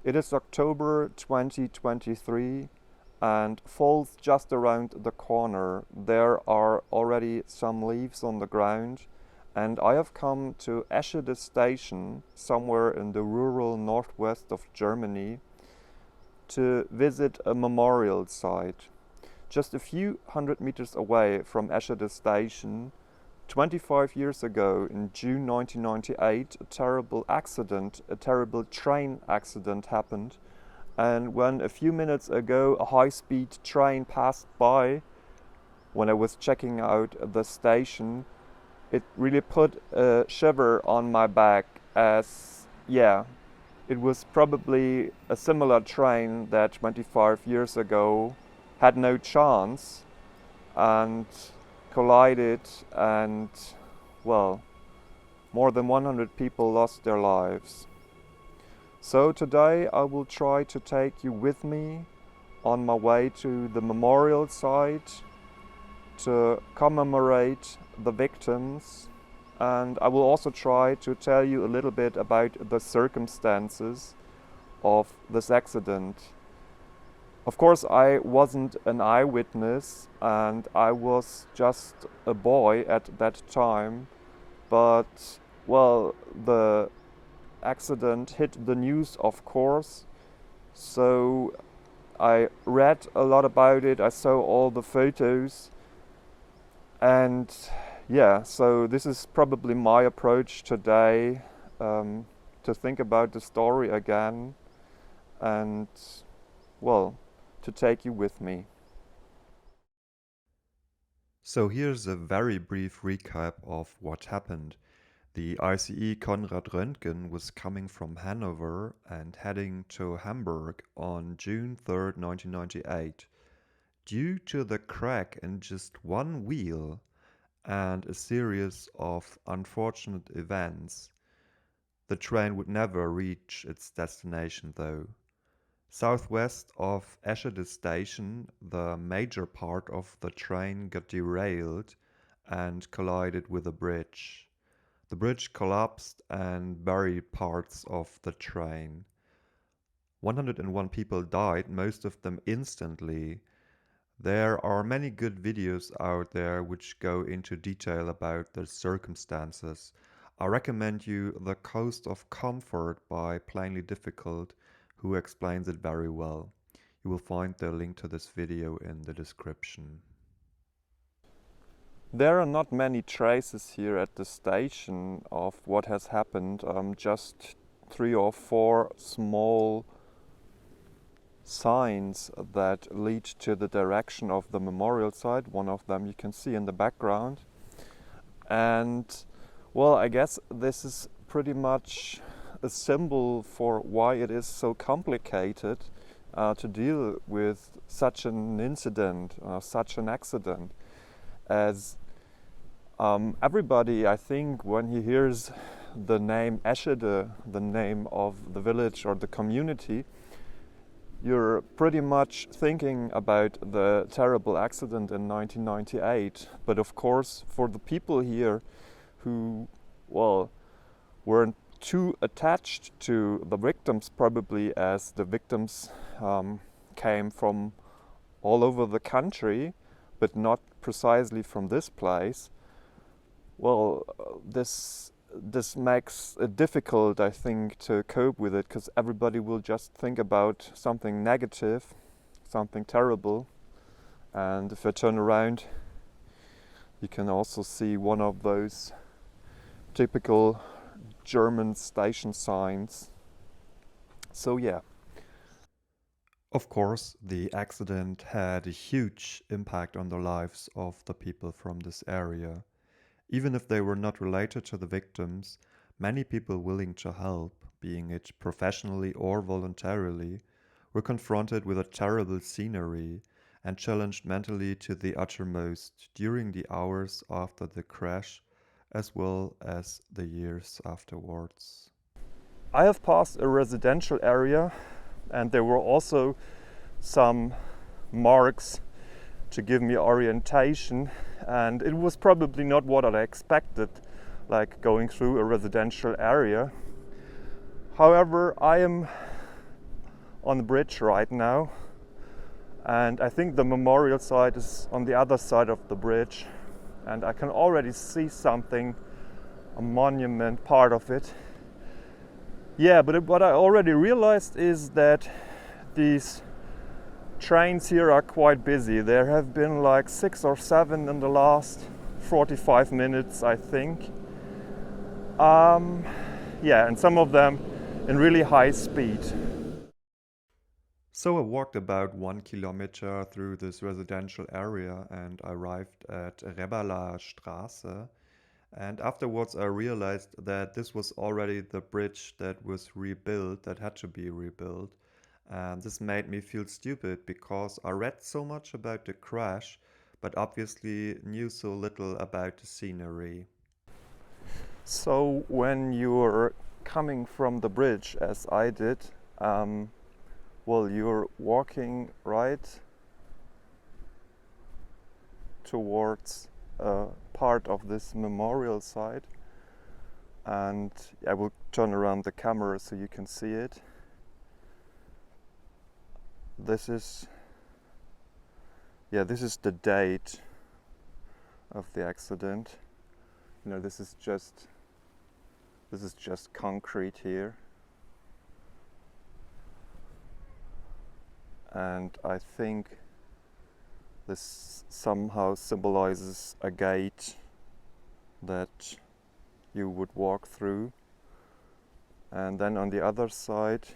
It is October 2023 and fall's just around the corner. There are already some leaves on the ground, and I have come to Eschede station, somewhere in the rural northwest of Germany, to visit a memorial site. Just a few hundred meters away from Eschede station, 25 years ago, in June 1998, a terrible train accident happened. And when a few minutes ago a high-speed train passed by, when I was checking out the station, it really put a shiver on my back, as, yeah, it was probably a similar train that 25 years ago had no chance and collided, and, well, more than 100 people lost their lives. So today I will try to take you with me on my way to the memorial site to commemorate the victims, and I will also try to tell you a little bit about the circumstances of this accident. Of course, I wasn't an eyewitness and I was just a boy at that time, but, well, the accident hit the news, of course, so I read a lot about it, I saw all the photos, and yeah, so this is probably my approach today, to think about the story again and, well, to take you with me. So here's a very brief recap of what happened. The ICE Konrad Röntgen was coming from Hanover and heading to Hamburg on June 3rd, 1998. Due to the crack in just one wheel and a series of unfortunate events, the train would never reach its destination though. Southwest of Eschede station, the major part of the train got derailed and collided with a bridge. The bridge collapsed and buried parts of the train. 101 people died, most of them instantly. There are many good videos out there which go into detail about the circumstances. I recommend you The Coast of Comfort by Plainly Difficult, who explains it very well. You will find the link to this video in the description. There are not many traces here at the station of what has happened, just 3 or 4 small signs that lead to the direction of the memorial site. One of them you can see in the background. And, well, I guess this is pretty much a symbol for why it is so complicated to deal with such an incident, such an accident, as everybody, I think, when he hears the name Eschede, the name of the village or the community, you're pretty much thinking about the terrible accident in 1998. But of course, for the people here who, well, weren't too attached to the victims, probably, as the victims came from all over the country, but not precisely from this place, well, this makes it difficult, I think, to cope with it, because everybody will just think about something negative, something terrible. And if I turn around, you can also see one of those typical German station signs. So yeah. Of course, the accident had a huge impact on the lives of the people from this area. Even if they were not related to the victims, many people willing to help, being it professionally or voluntarily, were confronted with a terrible scenery and challenged mentally to the uttermost during the hours after the crash, as well as the years afterwards. I have passed a residential area, and there were also some marks to give me orientation, and it was probably not what I expected, like going through a residential area. However, I am on the bridge right now, and I think the memorial site is on the other side of the bridge, and I can already see something, a monument, part of it. Yeah, but what I already realized is that these trains here are quite busy. There have been like 6 or 7 in the last 45 minutes, I think. Yeah, and some of them in really high speed. So I walked about 1 kilometer through this residential area and arrived at Rebala Straße. And afterwards I realized that this was already the bridge that was rebuilt, that had to be rebuilt. And this made me feel stupid because I read so much about the crash, but obviously knew so little about the scenery. So when you're coming from the bridge, as I did, well, you're walking right towards a part of this memorial site, and I will turn around the camera so you can see it. This is the date of the accident. You know, this is just concrete here. And I think this somehow symbolizes a gate that you would walk through. And then on the other side,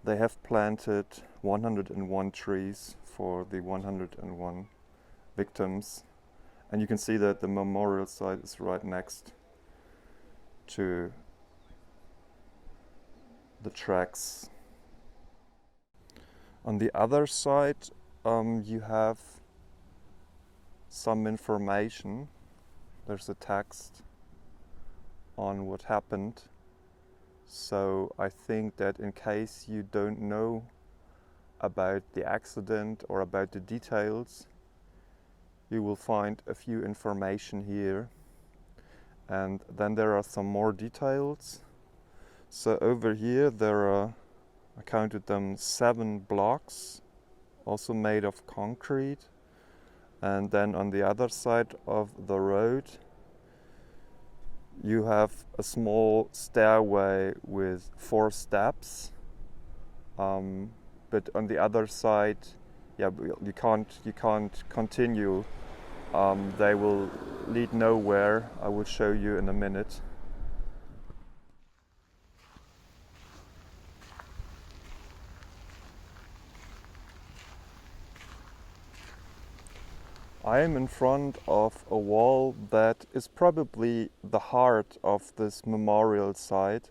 they have planted 101 trees for the 101 victims. And you can see that the memorial site is right next to the tracks. On the other side, you have some information. There's a text on what happened. So I think that in case you don't know about the accident or about the details, you will find a few information here. And then there are some more details. So over here there are, I counted them, 7 blocks, also made of concrete. And then on the other side of the road you have a small stairway with 4 steps. But on the other side, yeah, you can't continue. They will lead nowhere. I will show you in a minute. I am in front of a wall that is probably the heart of this memorial site.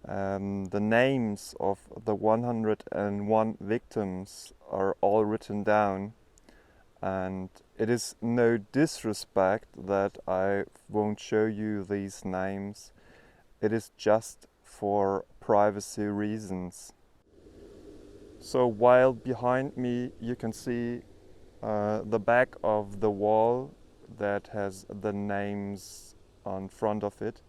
The names of the 101 victims are all written down, and it is no disrespect that I won't show you these names. It is just for privacy reasons. So while behind me you can see the back of the wall that has the names on front of it.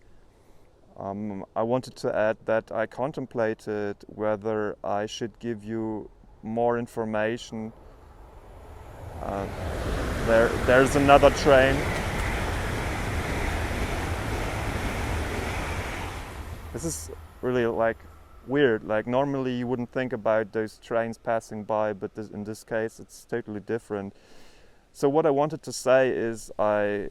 I wanted to add that I contemplated whether I should give you more information. There's another train. This is really like weird. Like normally you wouldn't think about those trains passing by, but in this case it's totally different. So what I wanted to say is I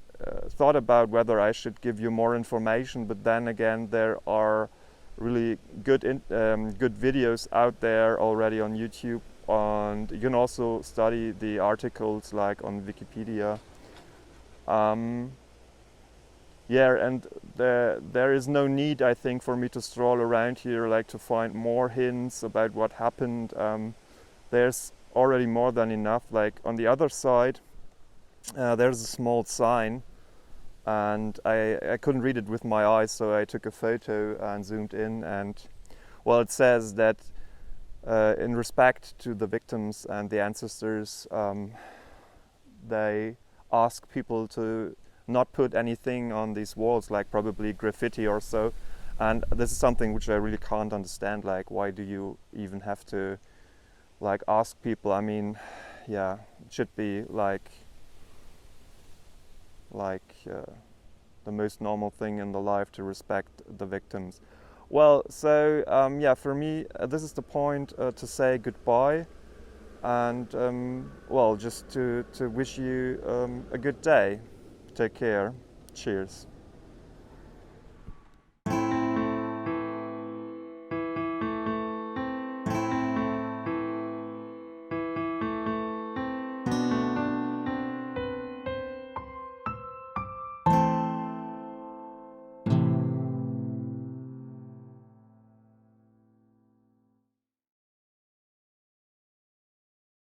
thought about whether I should give you more information, but then again there are really good videos out there already on YouTube, and you can also study the articles like on Wikipedia. Yeah, and there is no need, I think, for me to stroll around here like to find more hints about what happened. There's already more than enough. Like on the other side, there's a small sign, and I couldn't read it with my eyes, so I took a photo and zoomed in, and well, it says that in respect to the victims and the ancestors, they ask people to not put anything on these walls, like probably graffiti or so. And this is something which I really can't understand. Like, why do you even have to like ask people? I mean, yeah, it should be like the most normal thing in the life to respect the victims. Well, so yeah, for me, this is the point to say goodbye, and well, just to wish you a good day. Take care. Cheers.